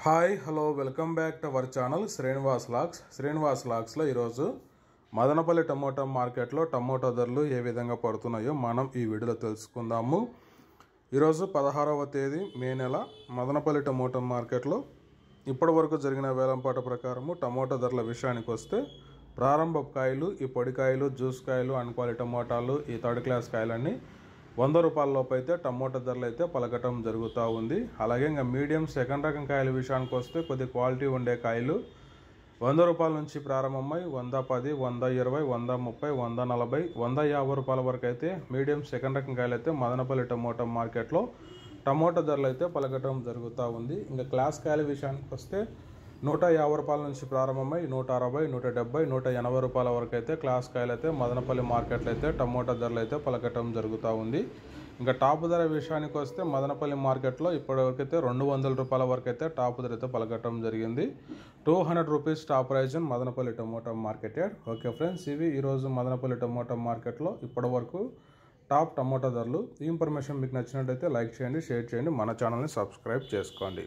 Hi hello welcome back to our channel Srinivas lakhs లో ఈరోజు Madanapalle tomato మార్కెట్లో టమోటా ధరలు ఏ విధంగా పడుతున్నాయో మనం ఈ వీడియోలో తెలుసుకుందాము. ఈరోజు 16వ తేదీ మే నెల మదనపల్లి టమోటా మార్కెట్లో ఇప్పటి వరకు జరిగిన వేలంపాట ప్రకారము టమోటా ధరల విషయానికి వస్తే ప్రారంభ కాయలు, ఈ పొడి కాయలు, జ్యూస్ కాయలు, అన్క్వాలిటీ టమోటాలు, ఈ థర్డ్ క్లాస్ కాయలన్నీ 100 రూపాయల లోపు అయితే టమోటా ధరలు అయితే పలకటం జరుగుతూ ఉంది. అలాగే ఇంకా మీడియం సెకండ్ రకం కాయల విషయానికి వస్తే కొద్ది క్వాలిటీ ఉండే కాయలు 100 రూపాయల నుంచి ప్రారంభమై 110, 120, 130, 140, 150 రూపాయల వరకు అయితే మీడియం సెకండ్ రకం కాయలు అయితే మదనపల్లి టమోటా మార్కెట్లో టమోటా ధరలు అయితే పలకటం జరుగుతూ ఉంది. ఇంకా క్లాస్ కాయల విషయానికి వస్తే 150 రూపాయల నుంచి ప్రారంభమై 160, 170, 180 రూపాయల వరకు అయితే క్లాస్ కాయలు అయితే మదనపల్లి మార్కెట్లో అయితే టమోటా ధరలు అయితే పలకటం జరుగుతూ ఉంది. ఇంకా టాప్ ధర విషయానికి వస్తే మదనపల్లి మార్కెట్లో ఇప్పటివరకు అయితే 200 రూపాయల వరకు అయితే టాప్ ధర అయితే పలకటం జరిగింది. 200 rupees top price in Madanapalle tomato market yard. Okay friends, ఇవి ఈరోజు మదనపల్లి టమోటా మార్కెట్లో ఇప్పటి వరకు టాప్ టమోటా ధరలు. ఈ ఇన్ఫర్మేషన్ మీకు నచ్చినట్టయితే లైక్ చేయండి, షేర్ చేయండి, మన ఛానల్ని సబ్స్క్రైబ్ చేసుకోండి.